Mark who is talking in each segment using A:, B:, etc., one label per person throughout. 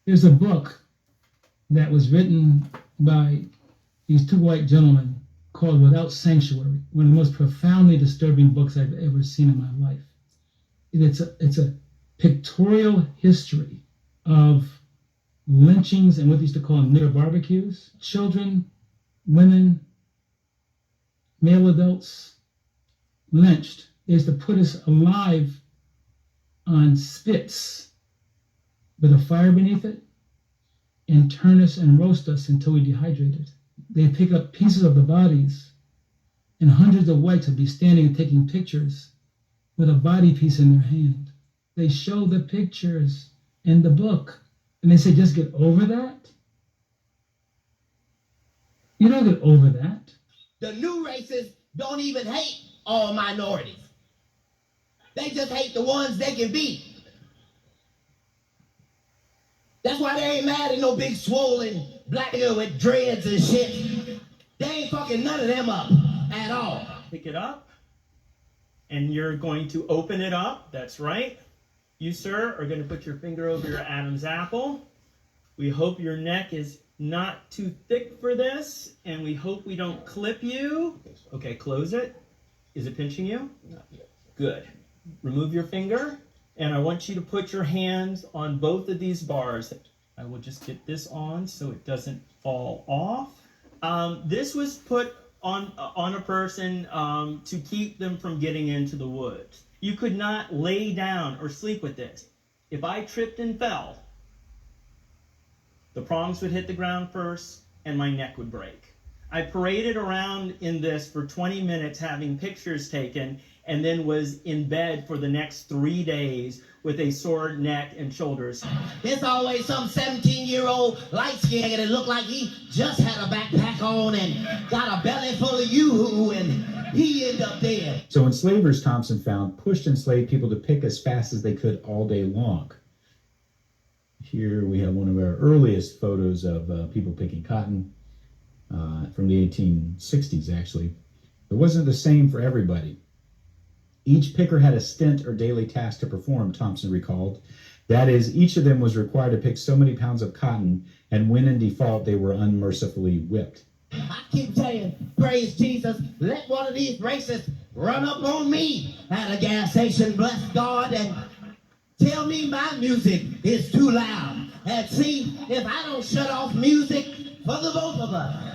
A: There's a book that was written by these two white gentlemen called Without Sanctuary, one of the most profoundly disturbing books I've ever seen in my life. It's a pictorial history of lynchings and what they used to call nigger barbecues. Children, women, male adults lynched. They used to put us alive on spits with a fire beneath it and turn us and roast us until we dehydrated. They'd pick up pieces of the bodies, and hundreds of whites would be standing and taking pictures with a body piece in their hand. They show the pictures in the book, and they say, just get over that? You don't get over that.
B: The new racists don't even hate all minorities. They just hate the ones they can beat. That's why they ain't mad at no big swollen black nigga with dreads and shit. They ain't fucking none of them up at all.
C: Pick it up, and you're going to open it up. That's right. You, sir, are going to put your finger over your Adam's apple. We hope your neck is not too thick for this, and we hope we don't clip you. Okay, close it. Is it pinching you?
B: Not yet.
C: Good. Remove your finger, and I want you to put your hands on both of these bars. I will just get this on so it doesn't fall off. This was put on a person to keep them from getting into the woods. You could not lay down or sleep with this. If I tripped and fell, the prongs would hit the ground first and my neck would break. I paraded around in this for 20 minutes having pictures taken, and then was in bed for the next 3 days with a sore neck and shoulders.
B: There's always some 17-year-old light-skinned nigga that looked like he just had a backpack on and got a belly full of yoo-hoo, and he ended up dead.
D: So enslavers, Thompson found, pushed enslaved people to pick as fast as they could all day long. Here we have one of our earliest photos of people picking cotton from the 1860s, actually. It wasn't the same for everybody. Each picker had a stint or daily task to perform, Thompson recalled. That is, each of them was required to pick so many pounds of cotton, and when in default, they were unmercifully whipped.
B: I keep saying, praise Jesus, let one of these racists run up on me at a gas station, bless God, and tell me my music is too loud. And see, if I don't shut off music for the both of us.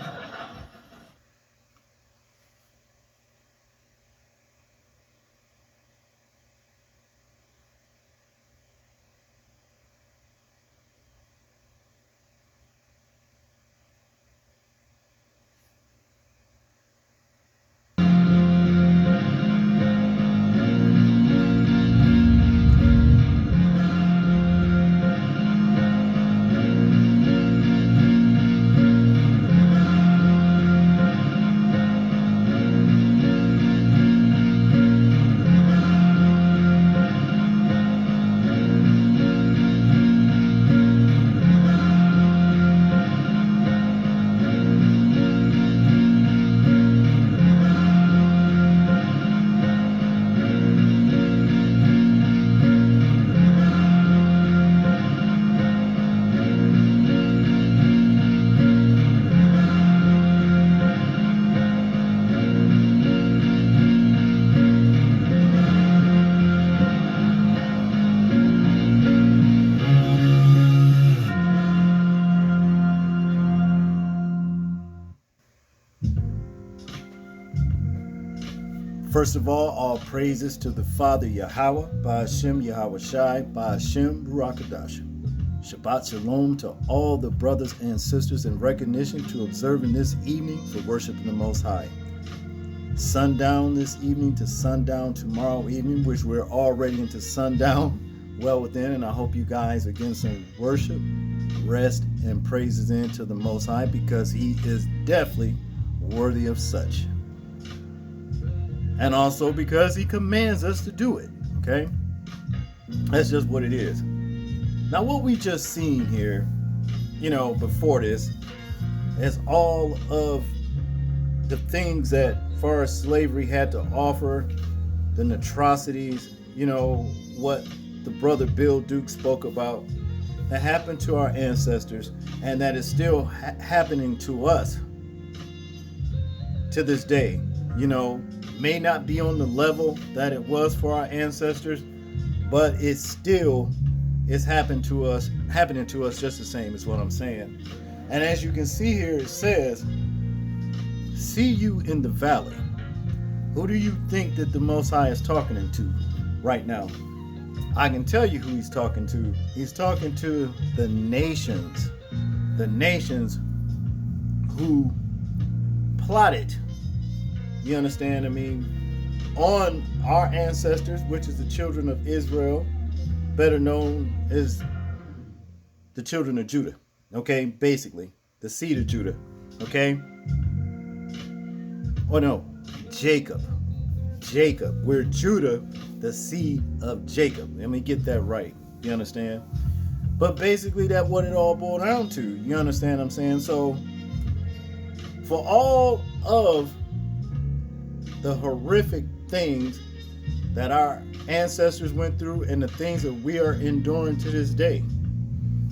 E: First of all praises to the Father Yahweh, Ba'ashem Yahweh Shai, Ba'ashem Ruach Shabbat Shalom to all the brothers and sisters in recognition to observing this evening for worshiping the Most High. Sundown this evening to sundown tomorrow evening, which we're already into sundown well within, and I hope you guys are getting some worship, rest, and praises into the Most High, because He is definitely worthy of such. And also because He commands us to do it, okay? That's just what it is. Now, what we just seen here, before this, is all of the things that far as slavery had to offer, the atrocities, what the brother Bill Duke spoke about, that happened to our ancestors and that is still happening to us to this day. You know, may not be on the level that it was for our ancestors, but it still is happening to us just the same, is what I'm saying. And as you can see here, it says, see you in the valley. Who do you think that the Most High is talking to right now? I can tell you who he's talking to. He's talking to the nations who plotted, you understand, I mean, on our ancestors, which is the children of Israel, better known as the children of Judah, okay, basically, the seed of Judah, okay? Oh no, Jacob. We're Judah, the seed of Jacob. Let me get that right, you understand? But basically, that's what it all boiled down to, you understand what I'm saying? So, for all of the horrific things that our ancestors went through and the things that we are enduring to this day,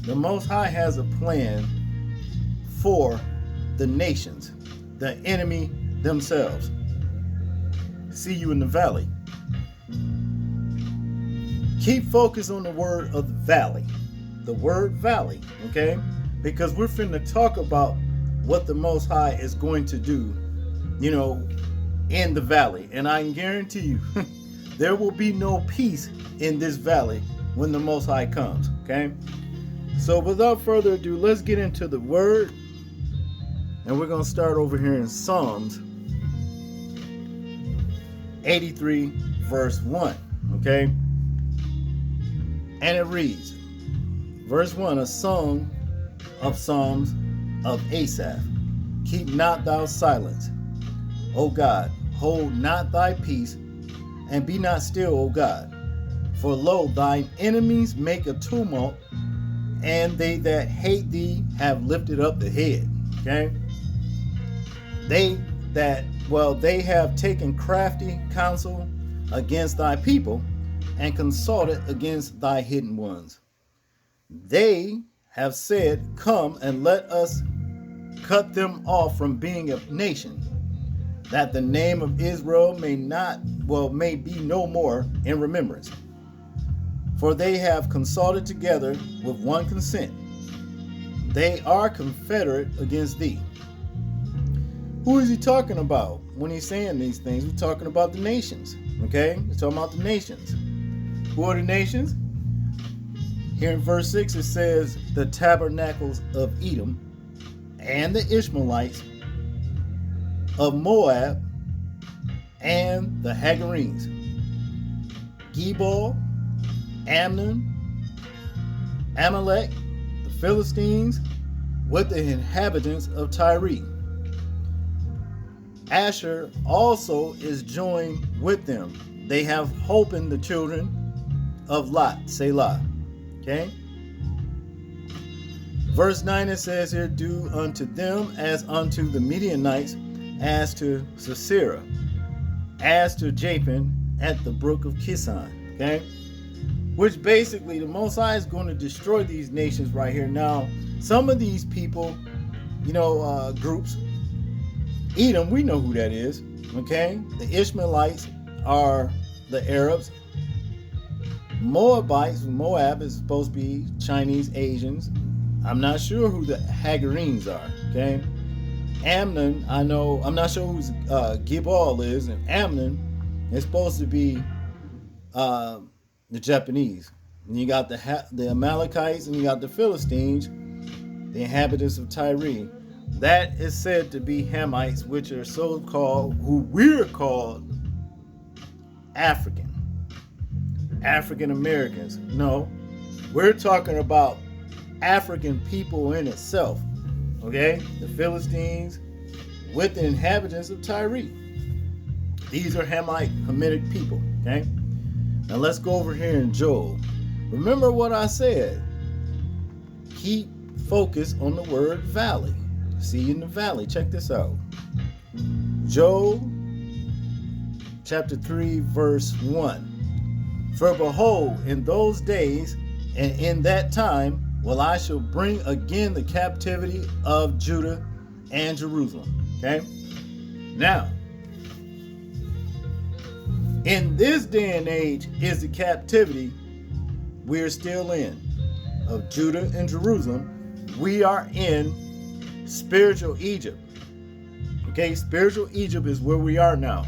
E: the Most High has a plan for the nations, the enemy themselves. See you in the valley. Keep focused on the word of the valley. The word valley, okay? Because we're finna talk about what the Most High is going to do, you know, in the valley. And I can guarantee you, there will be no peace in this valley when the Most High comes, okay? So without further ado, let's get into the word. And we're going to start over here in Psalms 83, verse 1, okay? And it reads, verse 1, a song of Psalms of Asaph. Keep not thou silence, O God, hold not thy peace, and be not still, O God. For lo, thine enemies make a tumult, and they that hate thee have lifted up the head. Okay? They have taken crafty counsel against thy people, and consulted against thy hidden ones. They have said, come and let us cut them off from being a nation, that the name of Israel may be no more in remembrance. For they have consulted together with one consent. They are confederate against thee. Who is he talking about when he's saying these things? We're talking about the nations, okay? We're talking about the nations. Who are the nations? Here in verse 6 it says, the tabernacles of Edom, and the Ishmaelites of Moab, and the Hagarenes, Gebal, Ammon, Amalek, the Philistines, with the inhabitants of Tyre. Asher also is joined with them. They have holpen the children of Lot, Selah. Okay? Verse 9 it says here, do unto them as unto the Midianites, as to Sisera, as to Japhan at the brook of Kison. Okay? Which basically the Most High is going to destroy these nations right here. Now, some of these people, groups, Edom, we know who that is. Okay? The Ishmaelites are the Arabs. Moabites, Moab is supposed to be Chinese, Asians. I'm not sure who the Hagarenes are. Okay? Ammon, I'm not sure who Gebal is, and Ammon is supposed to be the Japanese. And you got the Amalekites, and you got the Philistines, the inhabitants of Tyre. That is said to be Hamites, which are so-called, who we're called African Americans. No, we're talking about African people in itself. Okay, the Philistines with the inhabitants of Tyre. These are Hamitic people. Okay, now let's go over here in Joel. Remember what I said. Keep focus on the word valley. See you in the valley. Check this out. Joel chapter 3 verse 1. For behold, in those days and in that time well, I shall bring again the captivity of Judah and Jerusalem. Okay? Now, in this day and age is the captivity we're still in of Judah and Jerusalem. We are in spiritual Egypt. Okay, spiritual Egypt is where we are now.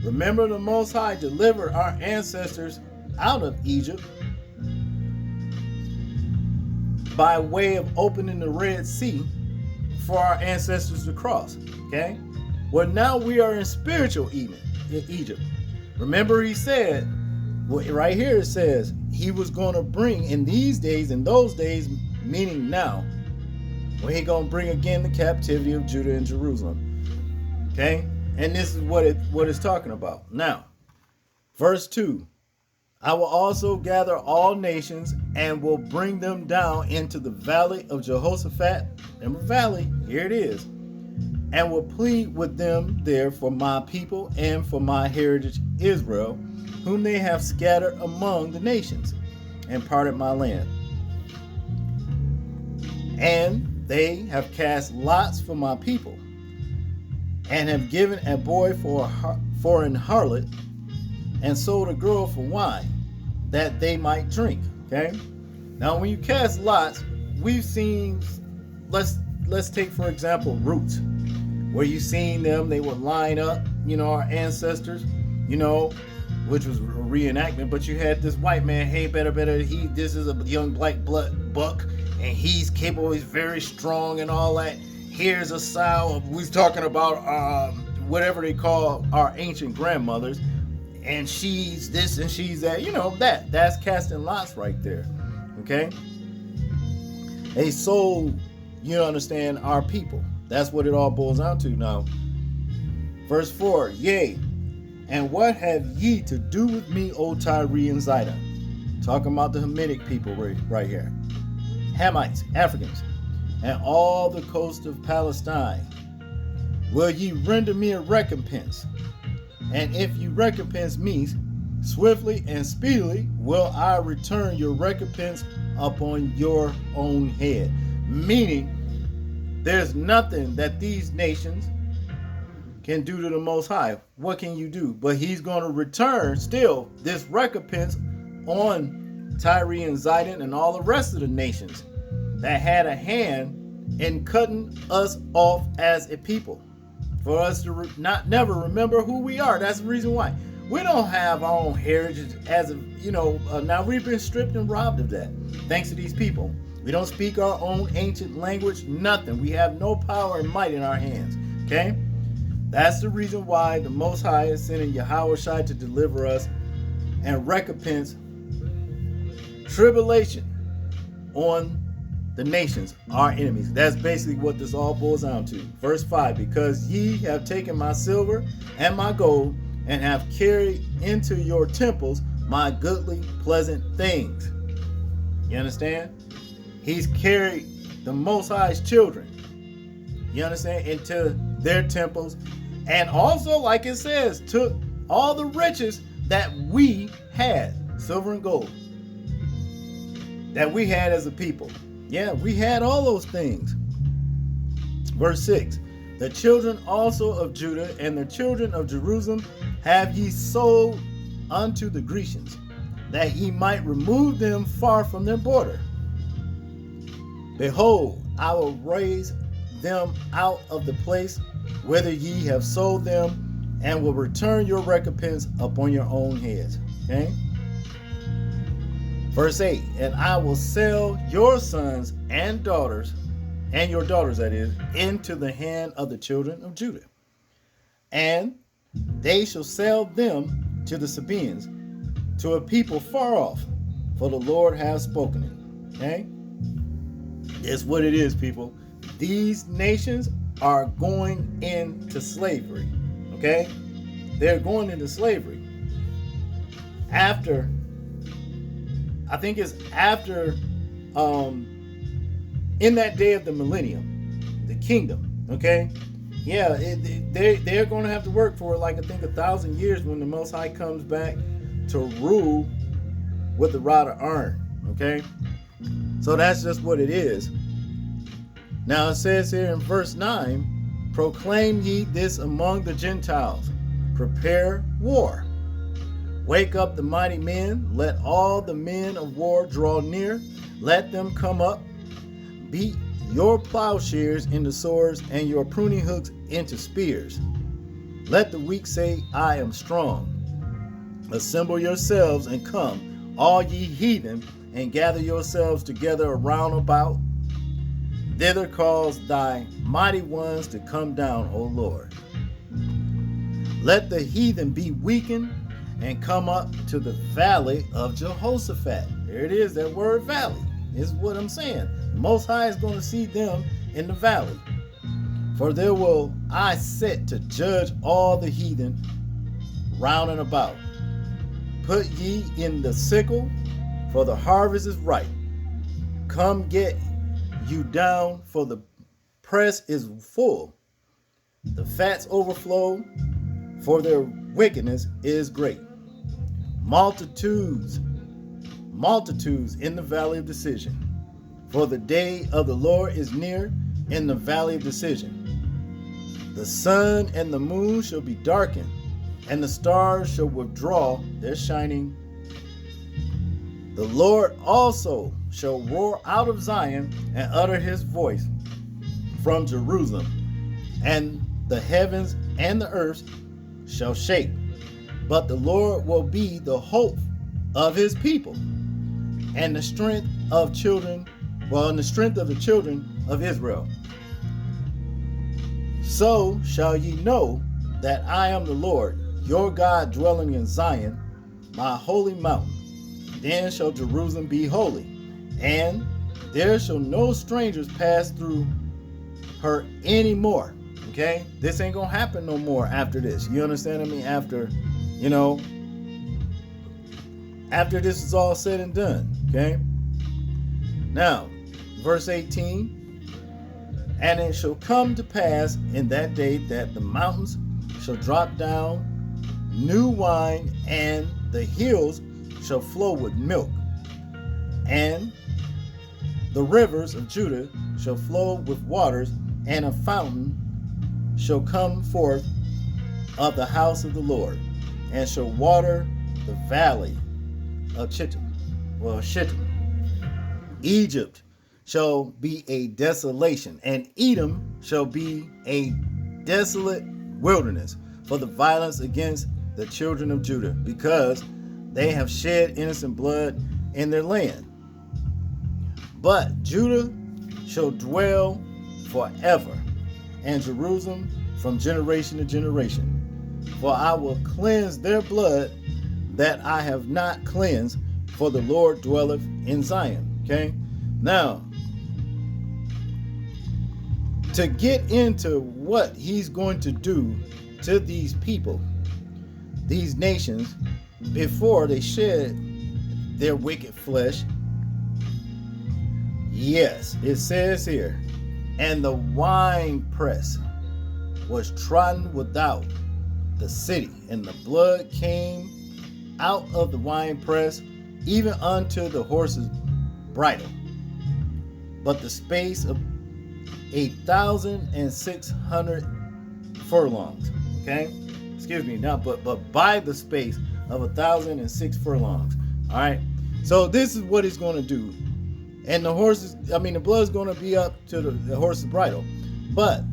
E: Remember, the Most High delivered our ancestors out of Egypt by way of opening the Red Sea for our ancestors to cross. Okay, well, now we are in spiritual Egypt. Remember, he said, well, right here it says he was going to bring in these days, in those days, meaning now, when he going to bring again the captivity of Judah and Jerusalem. Okay, and this is what it's talking about. Now, verse 2, I will also gather all nations and will bring them down into the valley of Jehoshaphat. Remember, valley, here it is. And will plead with them there for my people and for my heritage Israel, whom they have scattered among the nations and parted my land. And they have cast lots for my people, and have given a boy for an harlot, and sold a girl for wine, that they might drink. Okay. Now, when you cast lots, we've seen. Let's take for example roots, where you seen them. They would line up. Our ancestors. Which was a reenactment. But you had this white man. Hey, better. This is a young black buck, and he's capable. He's very strong and all that. Here's a sow. We're talking about whatever they call our ancient grandmothers, and she's this and she's that. That's casting lots right there. Okay. They sold, understand, our people. That's what it all boils down to now. Verse 4, yea, and what have ye to do with me, O Tyre and Zidon? Talking about the Hamitic people right here. Hamites, Africans, and all the coast of Palestine. Will ye render me a recompense? And if you recompense me, swiftly and speedily will I return your recompense upon your own head. Meaning, there's nothing that these nations can do to the Most High. What can you do? But he's going to return still this recompense on Tyre and Zidon and all the rest of the nations that had a hand in cutting us off as a people, for us to never remember who we are. That's the reason why we don't have our own heritage as of now we've been stripped and robbed of that thanks to these people. We don't speak our own ancient language, nothing. We have no power and might in our hands. Okay, that's the reason why the Most High is sending Yahawashi to deliver us and recompense tribulation on the nations, our enemies. That's basically what this all boils down to. Verse 5, because ye have taken my silver and my gold, and have carried into your temples my goodly, pleasant things. You understand? He's carried the Most High's children, you understand, into their temples, and also, like it says, took all the riches that we had, silver and gold, that we had as a people. Yeah, we had all those things. Verse 6, the children also of Judah and the children of Jerusalem have ye sold unto the Grecians, that ye might remove them far from their border. Behold, I will raise them out of the place whither ye have sold them, and will return your recompense upon your own heads. Okay? Verse 8, and I will sell your sons and daughters, and your daughters that is, into the hand of the children of Judah. And they shall sell them to the Sabaeans, to a people far off, for the Lord has spoken it. Okay? It's what it is, people. These nations are going into slavery. Okay? They're going into slavery. After, I think it's after, in that day of the millennium, the kingdom, okay? Yeah, they're going to have to work for, like, I think 1,000 years when the Most High comes back to rule with the rod of iron, okay? So that's just what it is. Now it says here in verse 9, proclaim ye this among the Gentiles, prepare war. Wake up the mighty men, let all the men of war draw near, let them come up, beat your plowshares into swords and your pruning hooks into spears. Let the weak say, I am strong. Assemble yourselves and come, all ye heathen, and gather yourselves together around about. Thither cause thy mighty ones to come down, O Lord. Let the heathen be weakened and come up to the valley of Jehoshaphat. There it is, that word valley is what I'm saying. The Most High is going to see them in the valley. For there will I set to judge all the heathen round and about. Put ye in the sickle, for the harvest is ripe. Come get you down, for the press is full. The fats overflow, for their wickedness is great. Multitudes in the valley of decision. For the day of the Lord is near in the valley of decision. The sun and the moon shall be darkened, and the stars shall withdraw their shining. The Lord also shall roar out of Zion and utter his voice from Jerusalem, and the heavens and the earth shall shake. But the Lord will be the hope of his people, and the strength of the children of Israel. So shall ye know that I am the Lord, your God, dwelling in Zion, my holy mountain. Then shall Jerusalem be holy, and there shall no strangers pass through her anymore. Okay? This ain't gonna happen no more after this. You understand what I mean? After this is all said and done. Okay? Now, verse 18. And it shall come to pass in that day that the mountains shall drop down new wine, and the hills shall flow with milk, and the rivers of Judah shall flow with waters, and a fountain shall come forth of the house of the Lord, and shall water the valley of Shittim. Egypt shall be a desolation, and Edom shall be a desolate wilderness for the violence against the children of Judah, because they have shed innocent blood in their land. But Judah shall dwell forever, and Jerusalem from generation to generation. For I will cleanse their blood that I have not cleansed, for the Lord dwelleth in Zion. Okay? Now, to get into what he's going to do to these people, these nations, before they shed their wicked flesh. Yes, it says here, and the winepress was trodden without the city, and the blood came out of the winepress, even unto the horse's bridle. But the space of 1,600 furlongs. Okay? Excuse me, now, but by the space of 1,006 furlongs. All right. So this is what he's going to do, and the blood is going to be up to the horse's bridle. But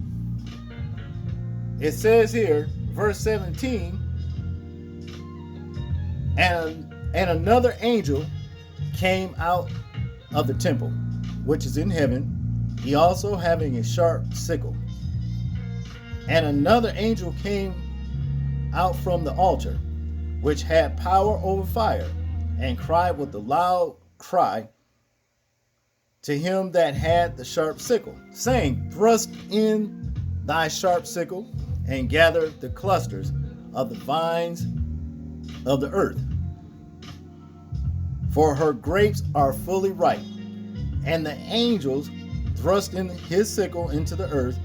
E: it says here, verse 17, and another angel came out of the temple, which is in heaven, he also having a sharp sickle. And another angel came out from the altar, which had power over fire, and cried with a loud cry to him that had the sharp sickle, saying, thrust in thy sharp sickle, and gather the clusters of the vines of the earth, for her grapes are fully ripe. And the angels thrust in his sickle into the earth,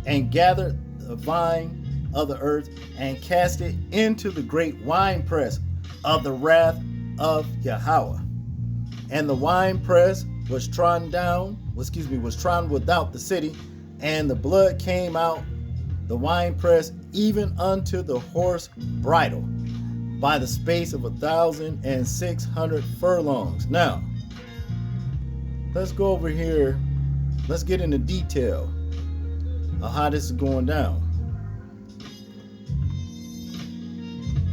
E: and gathered the vine of the earth, and cast it into the great winepress of the wrath of Yahweh. And the winepress was trodden without the city, and the blood came out the winepress even unto the horse bridle, by the space of 1,600 furlongs. Now, let's go over here. Let's get into detail of how this is going down.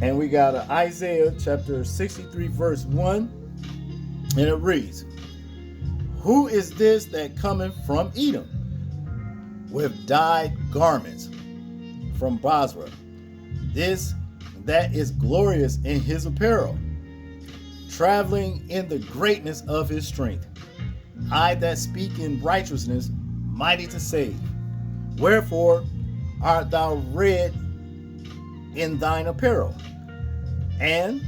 E: And we got Isaiah chapter 63 verse 1, and it reads, "Who is this that cometh from Edom with dyed garments from Basra? This that is glorious in his apparel, traveling in the greatness of his strength. I that speak in righteousness, mighty to save. Wherefore art thou red in thine apparel, and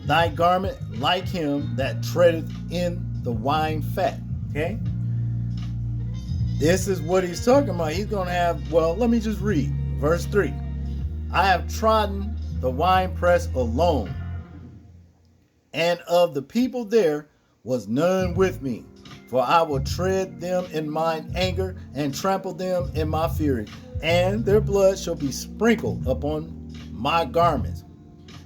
E: thy garment like him that treadeth in the wine fat." Okay? This is what he's talking about. He's going to have, well, let me just read verse 3. "I have trodden the winepress alone, and of the people there was none with me. For I will tread them in mine anger, and trample them in my fury. And their blood shall be sprinkled upon my garments,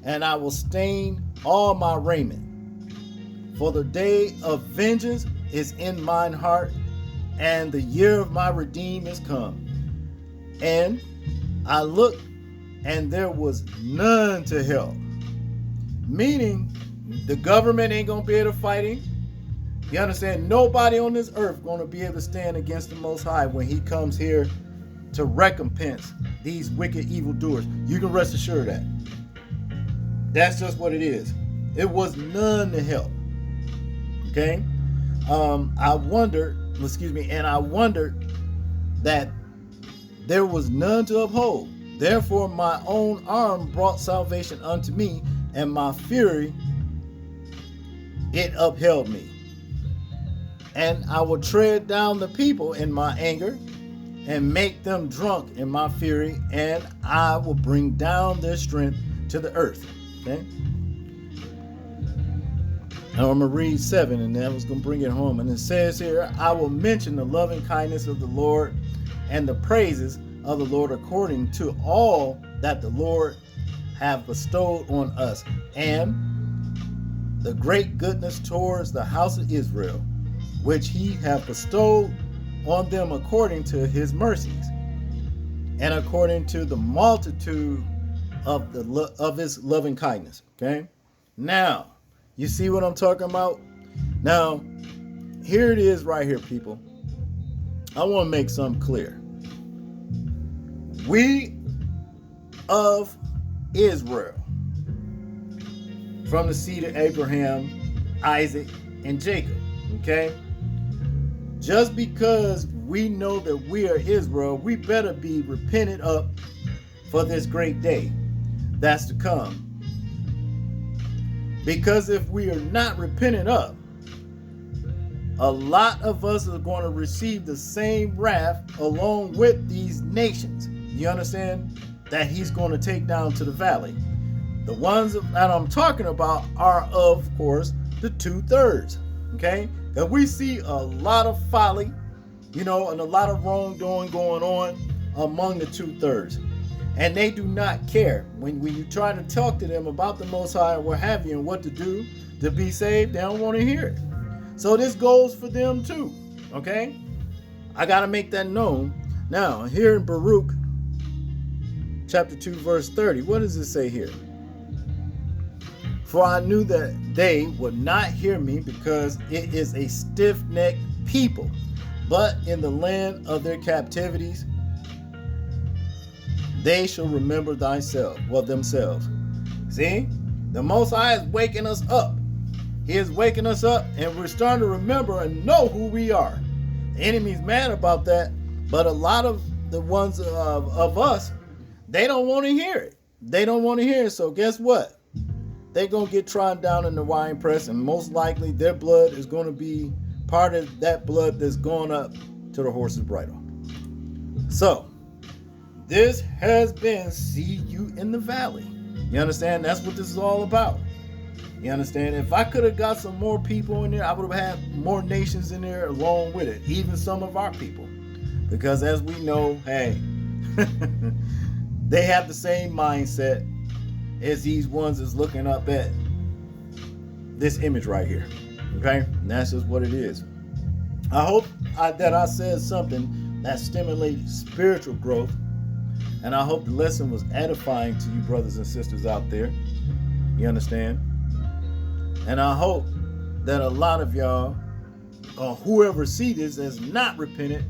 E: and I will stain all my raiment. For the day of vengeance is in mine heart, and the year of my redeem is come. And I looked, and there was none to help." Meaning, the government ain't going to be able to fight him. You understand? Nobody on this earth going to be able to stand against the Most High when he comes here to recompense these wicked evildoers. You can rest assured that. That's just what it is. It was none to help. Okay? I wondered that there was none to uphold. Therefore my own arm brought salvation unto me, and my fury it upheld me. And I will tread down the people in my anger, and make them drunk in my fury, and I will bring down their strength to the earth. Okay? Now I'm going to read 7, and then I was going to bring it home. And it says here, "I will mention the loving kindness of the Lord, and the praises of the Lord, according to all that the Lord have bestowed on us, and the great goodness towards the house of Israel, which he hath bestowed on them according to his mercies, and according to the multitude of his loving kindness." Okay? Now, you see what I'm talking about? Now, here it is right here, people. I want to make something clear. We of Israel, from the seed of Abraham, Isaac, and Jacob, okay? Just because we know that we are Israel, we better be repented up for this great day that's to come. Because if we are not repented up, a lot of us are going to receive the same wrath along with these nations. You understand? That he's going to take down to the valley. The ones that I'm talking about are, of course, the 2/3. Okay? Because we see a lot of folly, and a lot of wrongdoing going on among the 2/3. And they do not care. When you try to talk to them about the Most High and what have you and what to do to be saved, they don't want to hear it. So this goes for them too. Okay? I got to make that known. Now, here in Baruch, chapter 2, verse 30, what does it say here? "For I knew that they would not hear me, because it is a stiff-necked people. But in the land of their captivities, they shall remember themselves." See? The Most High is waking us up. He is waking us up, and we're starting to remember and know who we are. The enemy's mad about that, but a lot of the ones of us, they don't want to hear it. They don't want to hear it. So guess what? They're going to get trodden down in the wine press, and most likely their blood is going to be part of that blood that's going up to the horse's bridle. So, this has been See You in the Valley. You understand? That's what this is all about. You understand? If I could have got some more people in there, I would have had more nations in there along with it, even some of our people. Because as we know, hey, they have the same mindset as these ones that's looking up at this image right here. Okay? And that's just what it is. I hope that I said something that stimulated spiritual growth. And I hope the lesson was edifying to you brothers and sisters out there. You understand? And I hope that a lot of y'all, or whoever see this as not repentant,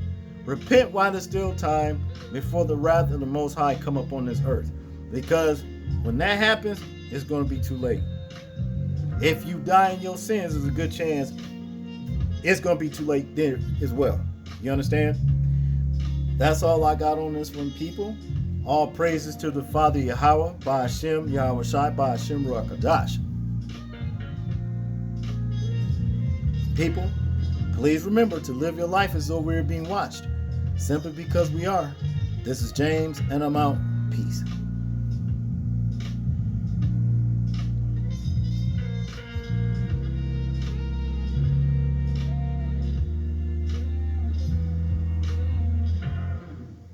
E: repent while there's still time before the wrath of the Most High come upon this earth. Because when that happens, it's going to be too late. If you die in your sins, there's a good chance it's going to be too late there as well. You understand? That's all I got on this one, people. All praises to the Father Yahweh, by Hashem, Yahweh Shai, by Hashem Ruach Hadash. People, please remember to live your life as though we're being watched. Simply because we are. This is James, and I'm out. Peace.